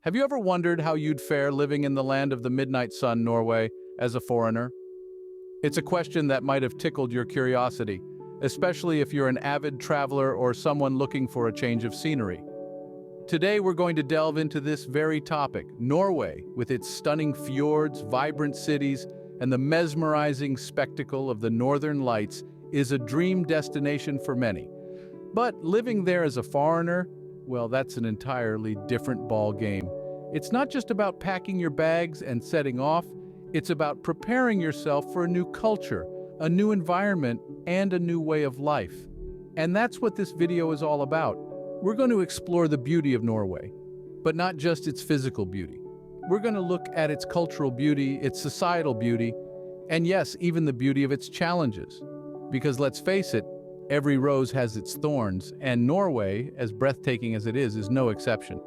Have you ever wondered how you'd fare living in the land of the midnight sun, Norway, as a foreigner? It's a question that might have tickled your curiosity, especially if you're an avid traveler or someone looking for a change of scenery. Today we're going to delve into this very topic. Norway, with its stunning fjords, vibrant cities, and the mesmerizing spectacle of the northern lights, is a dream destination for many. But living there as a foreigner, well, that's an entirely different ball game. It's not just about packing your bags and setting off, it's about preparing yourself for a new culture, a new environment, and a new way of life. And that's what this video is all about. We're going to explore the beauty of Norway, but not just its physical beauty. We're going to look at its cultural beauty, its societal beauty, and yes, even the beauty of its challenges. Because let's face it, every rose has its thorns, and Norway, as breathtaking as it is no exception.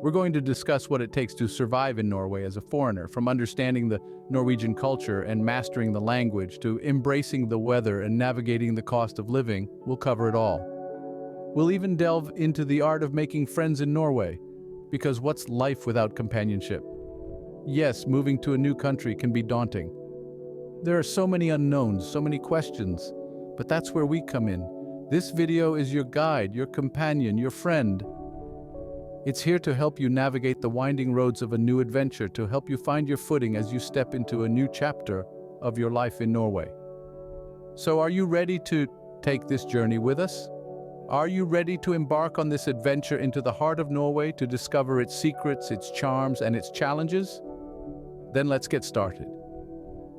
We're going to discuss what it takes to survive in Norway as a foreigner, from understanding the Norwegian culture and mastering the language to embracing the weather and navigating the cost of living. We'll cover it all. We'll even delve into the art of making friends in Norway, because what's life without companionship? Yes, moving to a new country can be daunting. There are so many unknowns, so many questions, but that's where we come in. This video is your guide, your companion, your friend. It's here to help you navigate the winding roads of a new adventure, to help you find your footing as you step into a new chapter of your life in Norway. So are you ready to take this journey with us? Are you ready to embark on this adventure into the heart of Norway to discover its secrets, its charms, and its challenges? Then let's get started.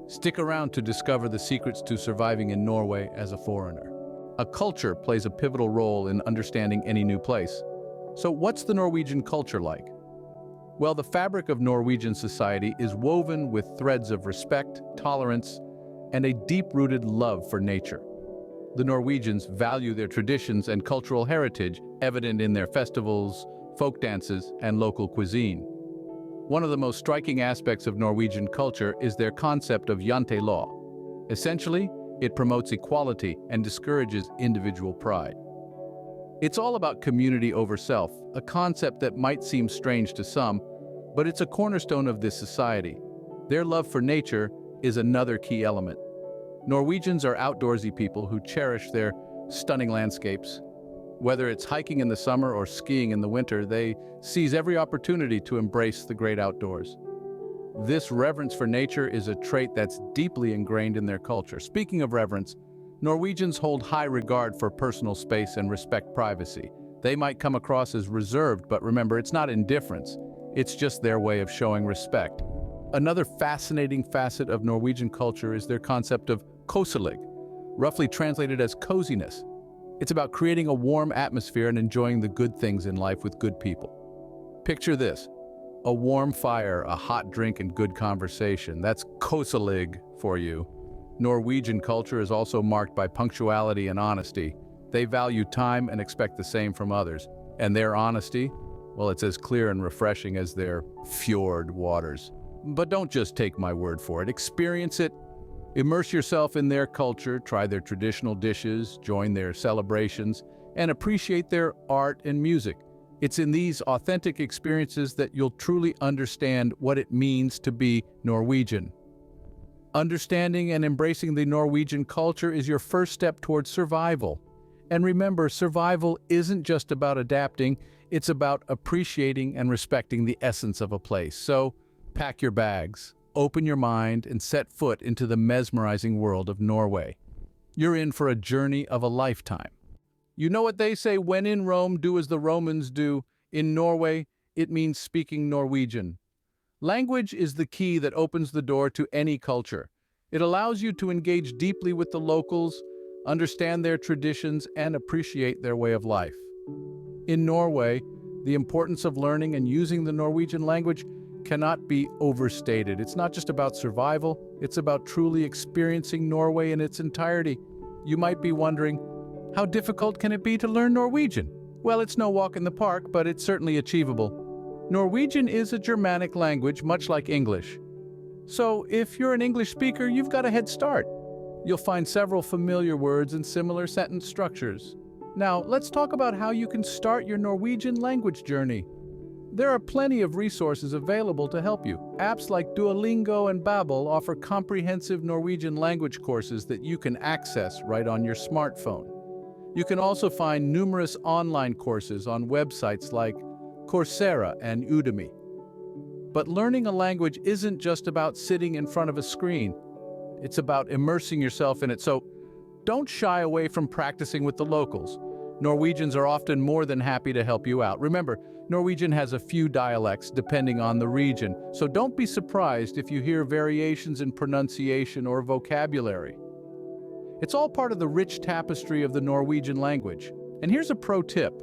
Stick around to discover the secrets to surviving in Norway as a foreigner. A culture plays a pivotal role in understanding any new place. So what's the Norwegian culture like? Well, the fabric of Norwegian society is woven with threads of respect, tolerance, and a deep-rooted love for nature. The Norwegians value their traditions and cultural heritage, evident in their festivals, folk dances, and local cuisine. One of the most striking aspects of Norwegian culture is their concept of jantelov. Essentially, it promotes equality and discourages individual pride. It's all about community over self, a concept that might seem strange to some, but it's a cornerstone of this society. Their love for nature is another key element. Norwegians are outdoorsy people who cherish their stunning landscapes. Whether it's hiking in the summer or skiing in the winter, they seize every opportunity to embrace the great outdoors. This reverence for nature is a trait that's deeply ingrained in their culture. Speaking of reverence, Norwegians hold high regard for personal space and respect privacy. They might come across as reserved, but remember, it's not indifference. It's just their way of showing respect. Another fascinating facet of Norwegian culture is their concept of koselig, roughly translated as coziness. It's about creating a warm atmosphere and enjoying the good things in life with good people. Picture this: a warm fire, a hot drink, and good conversation. That's koselig for you. Norwegian culture is also marked by punctuality and honesty. They value time and expect the same from others. And their honesty, well, it's as clear and refreshing as their fjord waters. But don't just take my word for it. Experience it. Immerse yourself in their culture, try their traditional dishes, join their celebrations, and appreciate their art and music. It's in these authentic experiences that you'll truly understand what it means to be Norwegian. Understanding and embracing the Norwegian culture is your first step towards survival. And remember, survival isn't just about adapting, it's about appreciating and respecting the essence of a place. So, pack your bags, open your mind, and set foot into the mesmerizing world of Norway. You're in for a journey of a lifetime. You know what they say, when in Rome, do as the Romans do. In Norway, it means speaking Norwegian. Language is the key that opens the door to any culture. It allows you to engage deeply with the locals, understand their traditions, and appreciate their way of life. In Norway, the importance of learning and using the Norwegian language cannot be overstated. It's not just about survival, it's about truly experiencing Norway in its entirety. You might be wondering, how difficult can it be to learn Norwegian? Well, it's no walk in the park, but it's certainly achievable. Norwegian is a Germanic language, much like English. So if you're an English speaker, you've got a head start. You'll find several familiar words and similar sentence structures. Now, let's talk about how you can start your Norwegian language journey. There are plenty of resources available to help you. Apps like Duolingo and Babbel offer comprehensive Norwegian language courses that you can access right on your smartphone. You can also find numerous online courses on websites like Coursera and Udemy. But learning a language isn't just about sitting in front of a screen. It's about immersing yourself in it. So don't shy away from practicing with the locals. Norwegians are often more than happy to help you out. Remember, Norwegian has a few dialects depending on the region, so don't be surprised if you hear variations in pronunciation or vocabulary. It's all part of the rich tapestry of the Norwegian language. And here's a pro tip.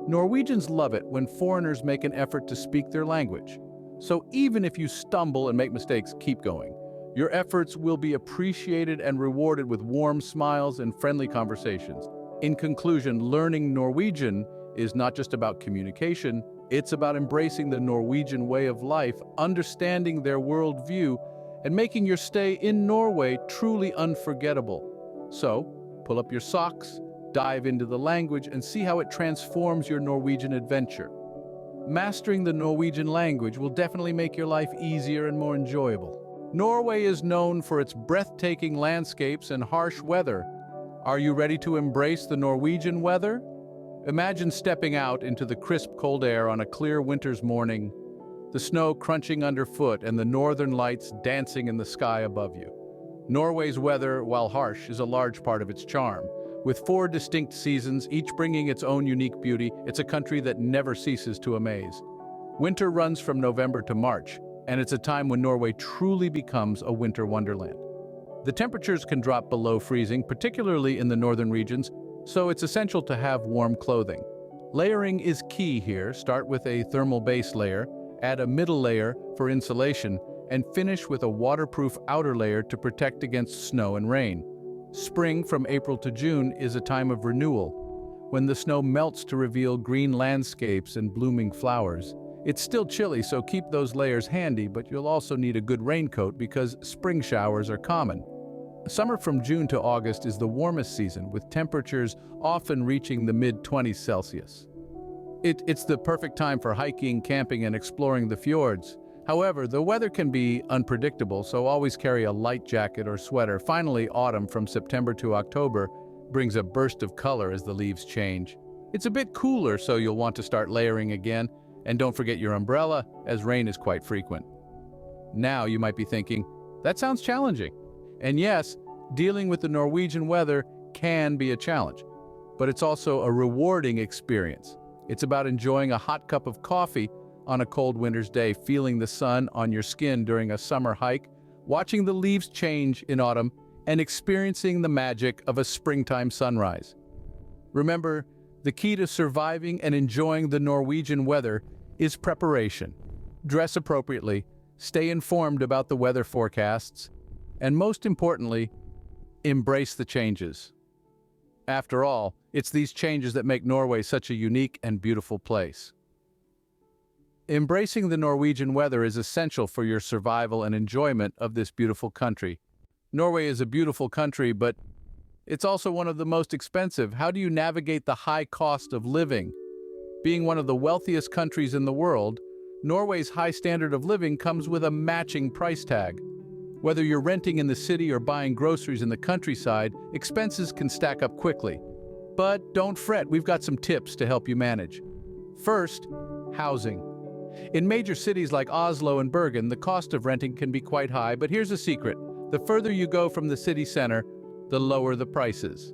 Norwegians love it when foreigners make an effort to speak their language. So even if you stumble and make mistakes, keep going. Your efforts will be appreciated and rewarded with warm smiles and friendly conversations. In conclusion, learning Norwegian is not just about communication, it's about embracing the Norwegian way of life, understanding their worldview, and making your stay in Norway truly unforgettable. So, pull up your socks, dive into the language, and see how it transforms your Norwegian adventure. Mastering the Norwegian language will definitely make your life easier and more enjoyable. Norway is known for its breathtaking landscapes and harsh weather. Are you ready to embrace the Norwegian weather? Imagine stepping out into the crisp cold air on a clear winter's morning, the snow crunching underfoot and the northern lights dancing in the sky above you. Norway's weather, while harsh, is a large part of its charm. With 4 distinct seasons, each bringing its own unique beauty, it's a country that never ceases to amaze. Winter runs from November to March, and it's a time when Norway truly becomes a winter wonderland. The temperatures can drop below freezing, particularly in the northern regions, so it's essential to have warm clothing. Layering is key here. Start with a thermal base layer, add a middle layer for insulation, and finish with a waterproof outer layer to protect against snow and rain. Spring from April to June is a time of renewal, when the snow melts to reveal green landscapes and blooming flowers. It's still chilly, so keep those layers handy, but you'll also need a good raincoat because spring showers are common. Summer from June to August is the warmest season, with temperatures often reaching the mid-20s Celsius. It's the perfect time for hiking, camping, and exploring the fjords. However, the weather can be unpredictable, so always carry a light jacket or sweater. Finally, autumn from September to October brings a burst of color as the leaves change. It's a bit cooler, so you'll want to start layering again. And don't forget your umbrella, as rain is quite frequent. Now you might be thinking, that sounds challenging. And yes, dealing with the Norwegian weather can be a challenge, but it's also a rewarding experience. It's about enjoying a hot cup of coffee on a cold winter's day, feeling the sun on your skin during a summer hike, watching the leaves change in autumn, and experiencing the magic of a springtime sunrise. Remember, the key to surviving and enjoying the Norwegian weather is preparation. Dress appropriately, stay informed about the weather forecasts, and most importantly, embrace the changes. After all, it's these changes that make Norway such a unique and beautiful place. Embracing the Norwegian weather is essential for your survival and enjoyment of this beautiful country. Norway is a beautiful country, but it's also one of the most expensive. How do you navigate the high cost of living? Being one of the wealthiest countries in the world, Norway's high standard of living comes with a matching price tag. Whether you're renting in the city or buying groceries in the countryside, expenses can stack up quickly. But don't fret, we've got some tips to help you manage. First, housing. In major cities like Oslo and Bergen, the cost of renting can be quite high, but here's a secret. The further you go from the city center, the lower the prices.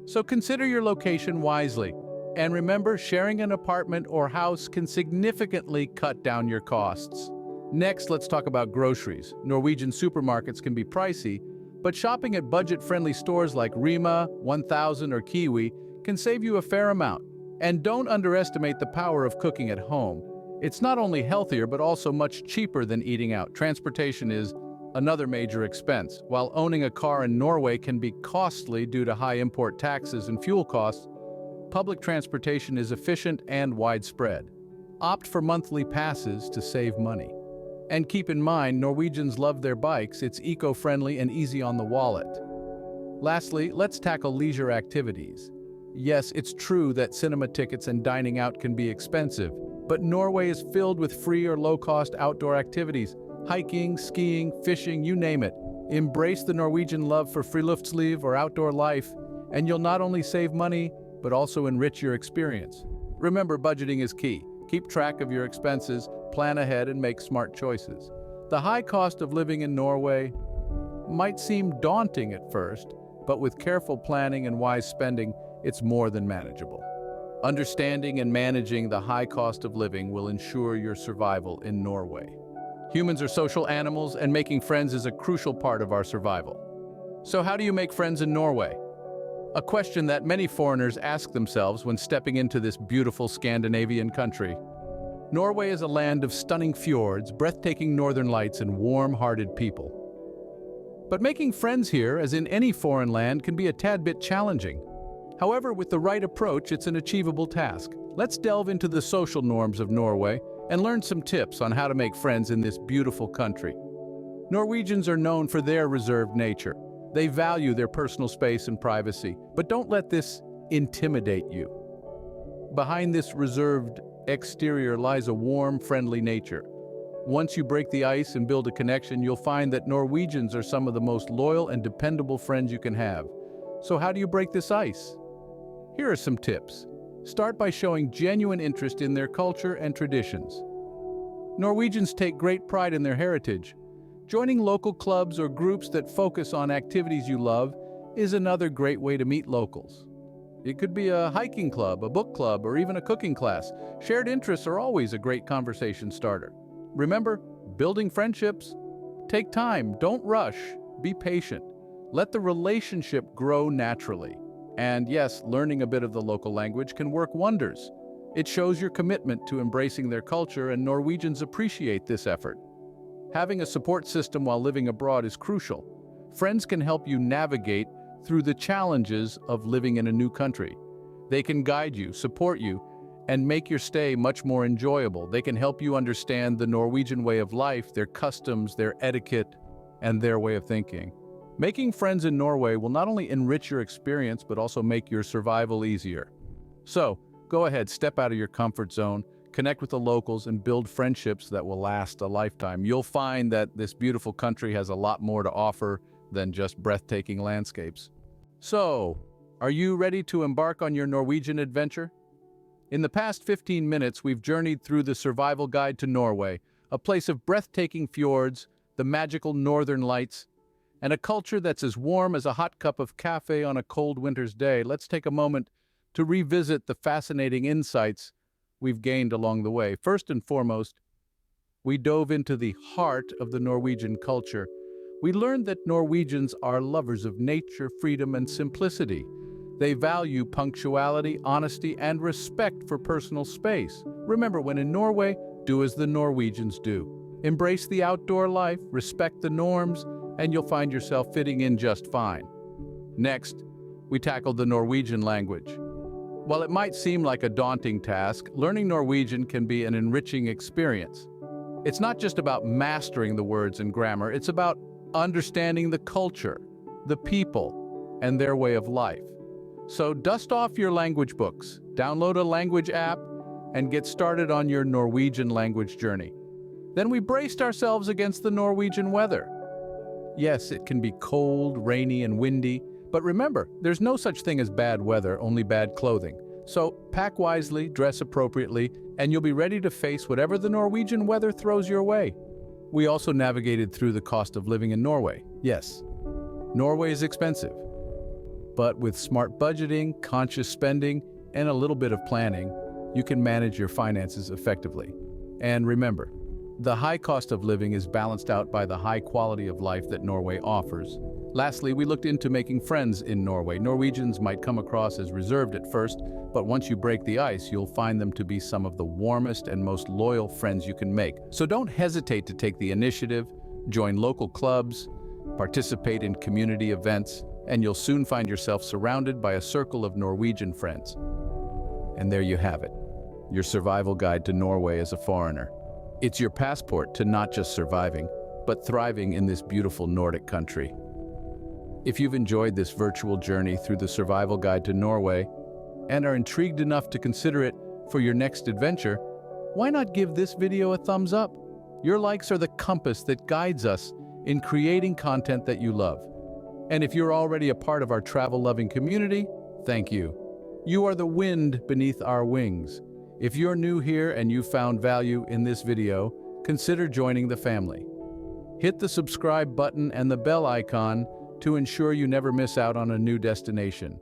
So consider your location wisely. And remember, sharing an apartment or house can significantly cut down your costs. Next, let's talk about groceries. Norwegian supermarkets can be pricey, but shopping at budget-friendly stores like Rima, 1000, or Kiwi can save you a fair amount. And don't underestimate the power of cooking at home. It's not only healthier, but also much cheaper than eating out. Transportation is another major expense. While owning a car in Norway can be costly due to high import taxes and fuel costs, public transportation is efficient and widespread. Opt for monthly passes to save money. And keep in mind, Norwegians love their bikes. It's eco-friendly and easy on the wallet. Lastly, let's tackle leisure activities. Yes, it's true that cinema tickets and dining out can be expensive, But Norway is filled with free or low-cost outdoor activities. Hiking, skiing, fishing, you name it. Embrace the Norwegian love for friluftsliv or outdoor life, and you'll not only save money, but also enrich your experience. Remember, budgeting is key. Keep track of your expenses, plan ahead, and make smart choices. The high cost of living in Norway might seem daunting at first, but with careful planning and wise spending, it's more than manageable. Understanding and managing the high cost of living will ensure your survival in Norway. Humans are social animals, and making friends is a crucial part of our survival. So how do you make friends in Norway? A question that many foreigners ask themselves when stepping into this beautiful Scandinavian country. Norway is a land of stunning fjords, breathtaking northern lights, and warm-hearted people. But making friends here, as in any foreign land, can be a tad bit challenging. However, with the right approach, it's an achievable task. Let's delve into the social norms of Norway and learn some tips on how to make friends in this beautiful country. Norwegians are known for their reserved nature. They value their personal space and privacy, but don't let this intimidate you. Behind this reserved exterior lies a warm, friendly nature. Once you break the ice and build a connection, you'll find that Norwegians are some of the most loyal and dependable friends you can have. So how do you break this ice? Here are some tips. Start by showing genuine interest in their culture and traditions. Norwegians take great pride in their heritage. Joining local clubs or groups that focus on activities you love is another great way to meet locals. It could be a hiking club, a book club, or even a cooking class. Shared interests are always a great conversation starter. Remember, building friendships, take time, don't rush, be patient. Let the relationship grow naturally. And yes, learning a bit of the local language can work wonders. It shows your commitment to embracing their culture, and Norwegians appreciate this effort. Having a support system while living abroad is crucial. Friends can help you navigate through the challenges of living in a new country. They can guide you, support you, and make your stay much more enjoyable. They can help you understand the Norwegian way of life, their customs, their etiquette, and their way of thinking. Making friends in Norway will not only enrich your experience, but also make your survival easier. So, go ahead, step out of your comfort zone, connect with the locals, and build friendships that will last a lifetime. You'll find that this beautiful country has a lot more to offer than just breathtaking landscapes. So, are you ready to embark on your Norwegian adventure? In the past 15 minutes, we've journeyed through the survival guide to Norway, a place of breathtaking fjords, the magical northern lights, and a culture that's as warm as a hot cup of cafe on a cold winter's day. Let's take a moment to revisit the fascinating insights we've gained along the way. First and foremost, we dove into the heart of the Norwegian culture. We learned that Norwegians are lovers of nature, freedom, and simplicity. They value punctuality, honesty, and respect for personal space. Remember, when in Norway, do as the Norwegians do. Embrace the outdoor life, respect the norms, and you'll find yourself fitting in just fine. Next, we tackled the Norwegian language. While it might seem like a daunting task, learning Norwegian can be an enriching experience. It's not just about mastering the words and grammar, it's about understanding the culture, the people, and their way of life. So dust off your language books, download a language app, and get started on your Norwegian language journey. Then we braced ourselves against the Norwegian weather. Yes, it can be cold, rainy, and windy, but remember, there's no such thing as bad weather, only bad clothing. So pack wisely, dress appropriately, and you'll be ready to face whatever the Norwegian weather throws your way. We also navigated through the cost of living in Norway. Yes, Norway is expensive, but with smart budgeting, conscious spending, and a little bit of planning, you can manage your finances effectively. And remember, the high cost of living is balanced out by the high quality of life that Norway offers. Lastly, we looked into making friends in Norway. Norwegians might come across as reserved at first, but once you break the ice, you'll find them to be some of the warmest and most loyal friends you can make. So don't hesitate to take the initiative, join local clubs, participate in community events, and you'll soon find yourself surrounded by a circle of Norwegian friends. And there you have it, your survival guide to Norway as a foreigner. It's your passport to not just surviving, but thriving in this beautiful Nordic country. If you've enjoyed this virtual journey through the survival guide to Norway and are intrigued enough to consider it for your next adventure, why not give this video a thumbs up? Your likes are the compass that guides us in creating content that you love. And if you're already a part of our travel-loving community, thank you. You are the wind beneath our wings. If you're new here and you found value in this video, consider joining the family. Hit the subscribe button and the bell icon to ensure you never miss out on a new destination.